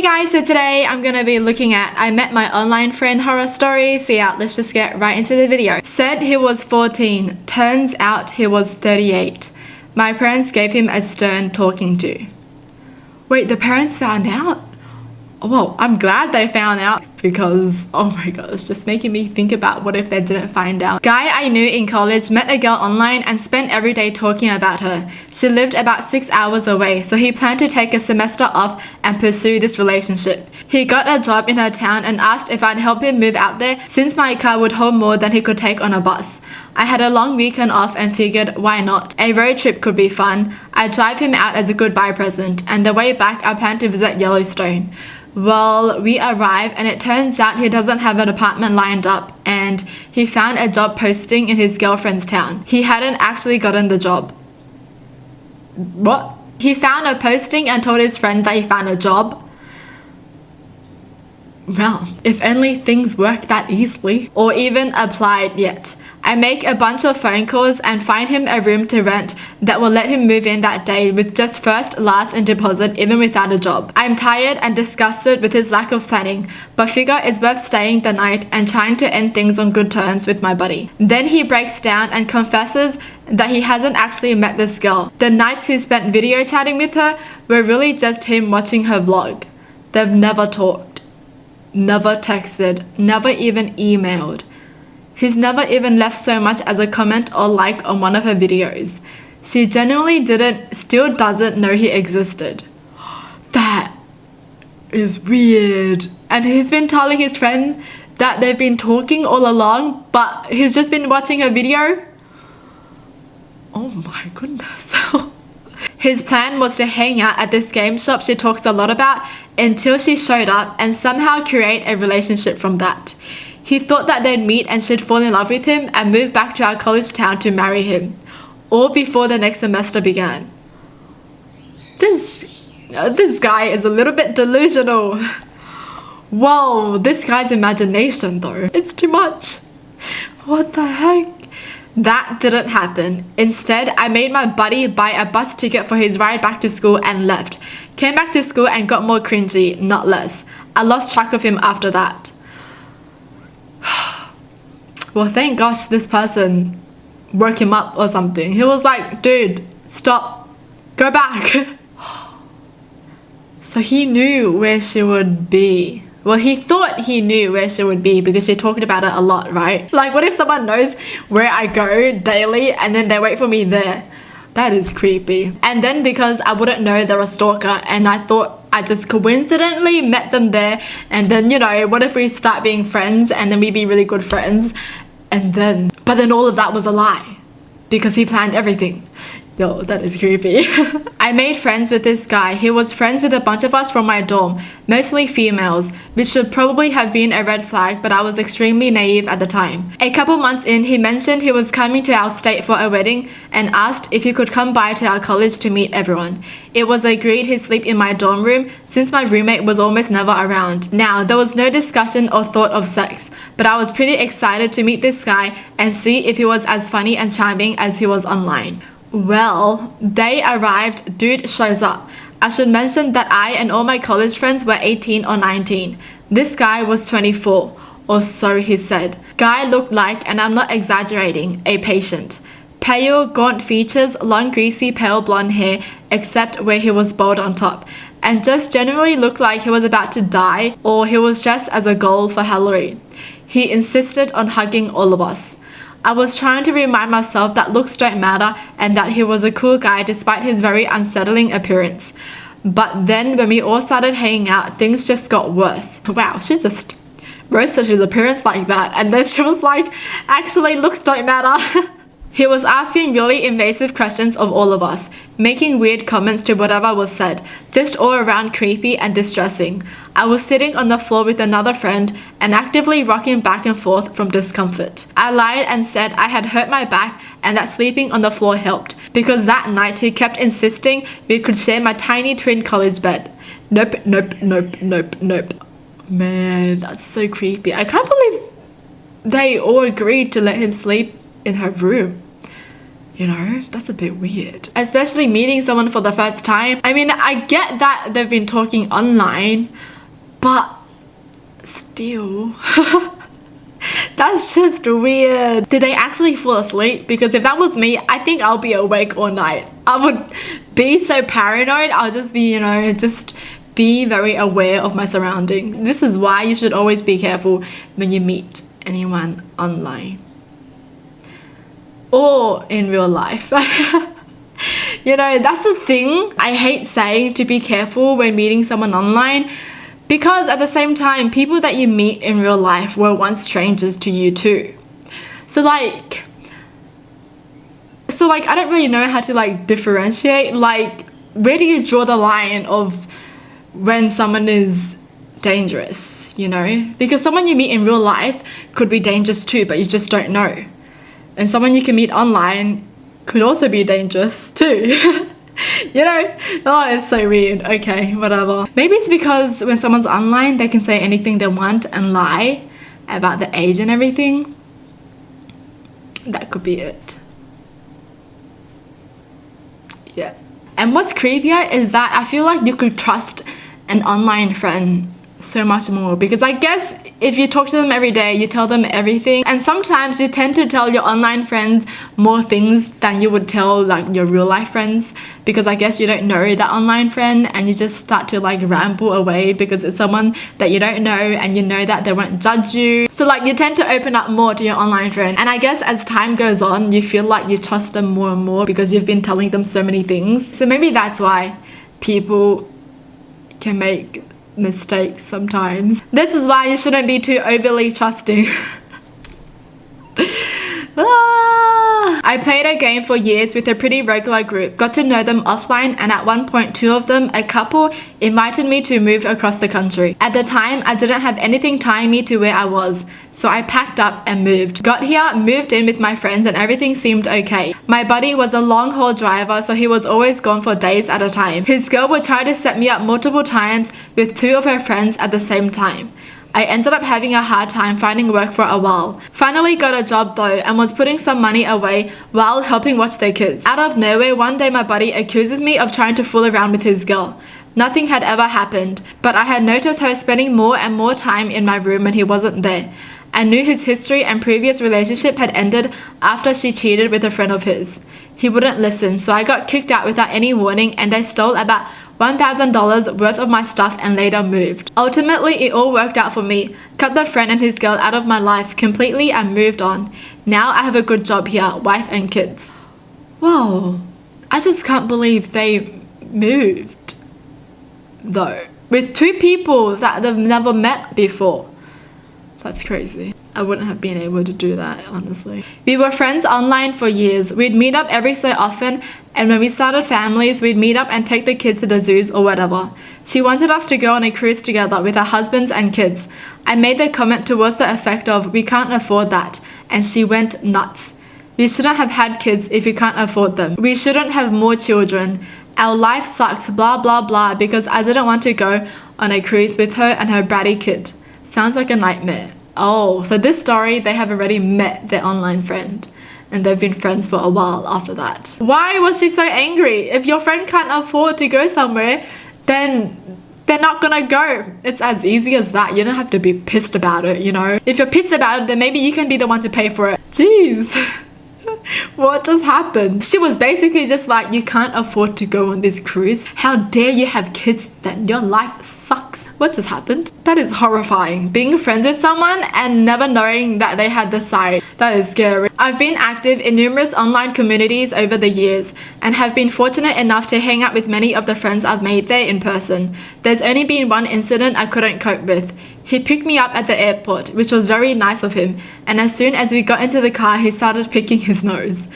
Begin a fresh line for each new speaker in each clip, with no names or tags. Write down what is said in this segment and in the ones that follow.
Hey guys, so today I'm gonna be looking at I met my online friend horror story. So yeah, let's just get right into the video. Said he was 14, turns out he was 38. My parents gave him a stern talking to. Wait, the parents found out? Well, I'm glad they found out because, oh my god, it's just making me think about what if they didn't find out. Guy I knew in college met a girl online and spent every day talking about her. She lived about 6 hours away, so he planned to take a semester off and pursue this relationship. He got a job in her town and asked if I'd help him move out there since my car would hold more than he could take on a bus. I had a long weekend off and figured, why not? A road trip could be fun. I'd drive him out as a goodbye present, and the way back I planned to visit Yellowstone. Well, we arrive and it turns out he doesn't have an apartment lined up and he found a job posting in his girlfriend's town. He hadn't actually gotten the job. What? He found a posting and told his friend that he found a job. Well, if only things work that easily. Or even applied yet. I make a bunch of phone calls and find him a room to rent that will let him move in that day with just first, last and deposit even without a job. I'm tired and disgusted with his lack of planning, but figure it's worth staying the night and trying to end things on good terms with my buddy. Then he breaks down and confesses that he hasn't actually met this girl. The nights he spent video chatting with her were really just him watching her vlog. They've never talked, never texted, never even emailed. He's never even left so much as a comment or like on one of her videos. She genuinely still doesn't know he existed. That is weird. And he's been telling his friend that they've been talking all along, but he's just been watching her video. Oh my goodness. His plan was to hang out at this game shop she talks a lot about until she showed up and somehow create a relationship from that. He thought that they'd meet and she'd fall in love with him and move back to our college town to marry him, all before the next semester began. This guy is a little bit delusional. Whoa, this guy's imagination though. It's too much. What the heck? That didn't happen. Instead, I made my buddy buy a bus ticket for his ride back to school and left. Came back to school and got more cringy, not less. I lost track of him after that. Well, thank gosh this person woke him up or something. He was like, dude, stop, go back. So he knew where she would be. Well, he thought he knew where she would be because she talked about it a lot, right? Like, what if someone knows where I go daily and then they wait for me there? That is creepy. And then because I wouldn't know they're a stalker and I thought I just coincidentally met them there, and then, you know, what if we start being friends and then we be really good friends, but then all of that was a lie because he planned everything. Yo, that is creepy. I made friends with this guy. He was friends with a bunch of us from my dorm, mostly females, which should probably have been a red flag, but I was extremely naive at the time. A couple months in, he mentioned he was coming to our state for a wedding and asked if he could come by to our college to meet everyone. It was agreed he'd sleep in my dorm room since my roommate was almost never around. Now, there was no discussion or thought of sex, but I was pretty excited to meet this guy and see if he was as funny and charming as he was online. Well, they arrived, dude shows up. I should mention that I and all my college friends were 18 or 19. This guy was 24, or so he said. Guy looked like, and I'm not exaggerating, a patient. Pale, gaunt features, long greasy pale blonde hair, except where he was bald on top, and just generally looked like he was about to die or he was dressed as a ghoul for Halloween. He insisted on hugging all of us. I was trying to remind myself that looks don't matter and that he was a cool guy despite his very unsettling appearance. But then when we all started hanging out, things just got worse. Wow, she just roasted his appearance like that, and then she was like, actually looks don't matter. He was asking really invasive questions of all of us, making weird comments to whatever was said, just all around creepy and distressing. I was sitting on the floor with another friend and actively rocking back and forth from discomfort. I lied and said I had hurt my back and that sleeping on the floor helped, because that night he kept insisting we could share my tiny twin college bed. Nope, nope, nope, nope, nope. Man, that's so creepy. I can't believe they all agreed to let him sleep in her room. You know, that's a bit weird. Especially meeting someone for the first time. I mean, I get that they've been talking online, But still, that's just weird. Did they actually fall asleep? Because if that was me, I think I'll be awake all night. I would be so paranoid. I'll just be, just be very aware of my surroundings. This is why you should always be careful when you meet anyone online or in real life. That's the thing I hate saying, to be careful when meeting someone online, because at the same time, people that you meet in real life were once strangers to you too. So I don't really know how to differentiate, where do you draw the line of when someone is dangerous, because someone you meet in real life could be dangerous too, but you just don't know. And someone you can meet online could also be dangerous too. Oh, it's so weird. Okay, whatever. Maybe it's because when someone's online, they can say anything they want and lie about the age and everything. That could be it. Yeah. And what's creepier is that I feel like you could trust an online friend so much more, because I guess if you talk to them every day, you tell them everything, and sometimes you tend to tell your online friends more things than you would tell your real life friends, because I guess you don't know that online friend and you just start to ramble away because it's someone that you don't know and you know that they won't judge you. So you tend to open up more to your online friend, and I guess as time goes on you feel like you trust them more and more because you've been telling them so many things. So maybe that's why people can make mistakes sometimes. This is why you shouldn't be too overly trusting. I played a game for years with a pretty regular group, got to know them offline, and at one point two of them, a couple, invited me to move across the country. At the time, I didn't have anything tying me to where I was, so I packed up and moved. Got here, moved in with my friends, and everything seemed okay. My buddy was a long haul driver, so he was always gone for days at a time. His girl would try to set me up multiple times with two of her friends at the same time. I ended up having a hard time finding work for a while. Finally got a job though, and was putting some money away while helping watch their kids. Out of nowhere, one day my buddy accuses me of trying to fool around with his girl. Nothing had ever happened, but I had noticed her spending more and more time in my room when he wasn't there. I knew his history and previous relationship had ended after she cheated with a friend of his. He wouldn't listen, so I got kicked out without any warning, and they stole about $1,000 worth of my stuff and later moved. Ultimately, it all worked out for me. Cut the friend and his girl out of my life completely and moved on. Now I have a good job here, wife and kids. Whoa, I just can't believe they moved though, with two people that they've never met before. That's crazy. I wouldn't have been able to do that, honestly. We were friends online for years. We'd meet up every so often, and when we started families, we'd meet up and take the kids to the zoos or whatever. She wanted us to go on a cruise together with our husbands and kids. I made the comment towards the effect of, we can't afford that, and she went nuts. We shouldn't have had kids if we can't afford them. We shouldn't have more children. Our life sucks, blah blah blah, because I didn't want to go on a cruise with her and her bratty kid. Sounds like a nightmare. Oh, so this story, they have already met their online friend and they've been friends for a while after that. Why was she so angry? If your friend can't afford to go somewhere, then they're not gonna go. It's as easy as that. You don't have to be pissed about it, If you're pissed about it, then maybe you can be the one to pay for it. Jeez. What just happened? She was basically just like, you can't afford to go on this cruise. How dare you have kids, then your life sucks. What just happened? That is horrifying. Being friends with someone and never knowing that they had this side. That is scary. I've been active in numerous online communities over the years and have been fortunate enough to hang out with many of the friends I've made there in person. There's only been one incident I couldn't cope with. He picked me up at the airport, which was very nice of him, and as soon as we got into the car, he started picking his nose.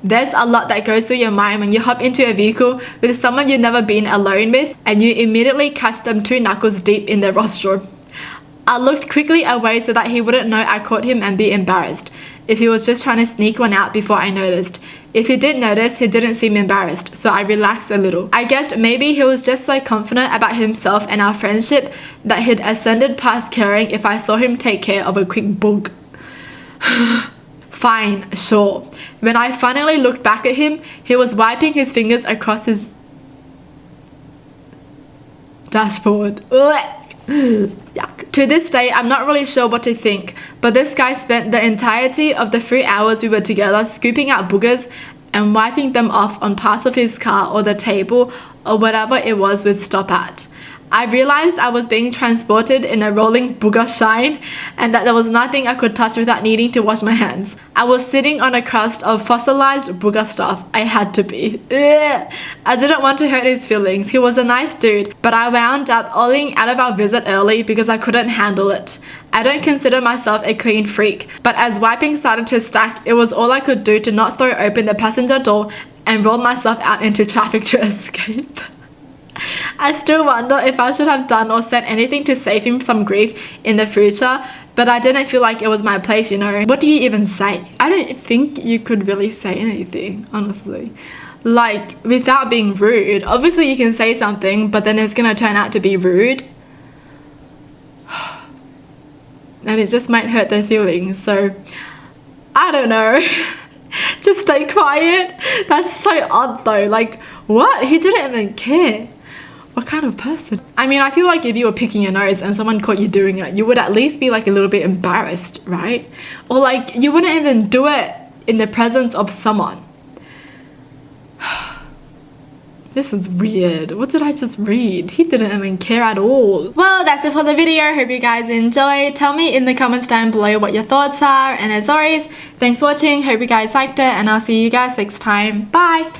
There's a lot that goes through your mind when you hop into a vehicle with someone you've never been alone with and you immediately catch them 2 knuckles deep in their rostrum. I looked quickly away so that he wouldn't know I caught him and be embarrassed if he was just trying to sneak one out before I noticed. If he did notice, he didn't seem embarrassed, so I relaxed a little. I guessed maybe he was just so confident about himself and our friendship that he'd ascended past caring if I saw him take care of a quick boog. Fine, sure. When I finally looked back at him, he was wiping his fingers across his dashboard. Ugh. Yuck. To this day, I'm not really sure what to think, but this guy spent the entirety of the 3 hours we were together scooping out boogers and wiping them off on parts of his car or the table or whatever it was we'd stop at. I realized I was being transported in a rolling booger shine and that there was nothing I could touch without needing to wash my hands. I was sitting on a crust of fossilized booger stuff. I had to be. Ugh. I didn't want to hurt his feelings. He was a nice dude, but I wound up olling out of our visit early because I couldn't handle it. I don't consider myself a clean freak, but as wiping started to stack, it was all I could do to not throw open the passenger door and roll myself out into traffic to escape. I still wonder if I should have done or said anything to save him some grief in the future, but I didn't feel like it was my place, you know. What do you even say? I don't think you could really say anything, honestly. Like, without being rude. Obviously you can say something, but then it's gonna turn out to be rude. And it just might hurt their feelings, so I don't know. Just stay quiet. That's so odd though. Like, what? He didn't even care. What kind of person? I mean, I feel like if you were picking your nose and someone caught you doing it, you would at least be like a little bit embarrassed, right? Or like, you wouldn't even do it in the presence of someone. This is weird. What did I just read? He didn't even care at all. Well, that's it for the video. Hope you guys enjoyed. Tell me in the comments down below what your thoughts are. And as always, thanks for watching. Hope you guys liked it. And I'll see you guys next time. Bye!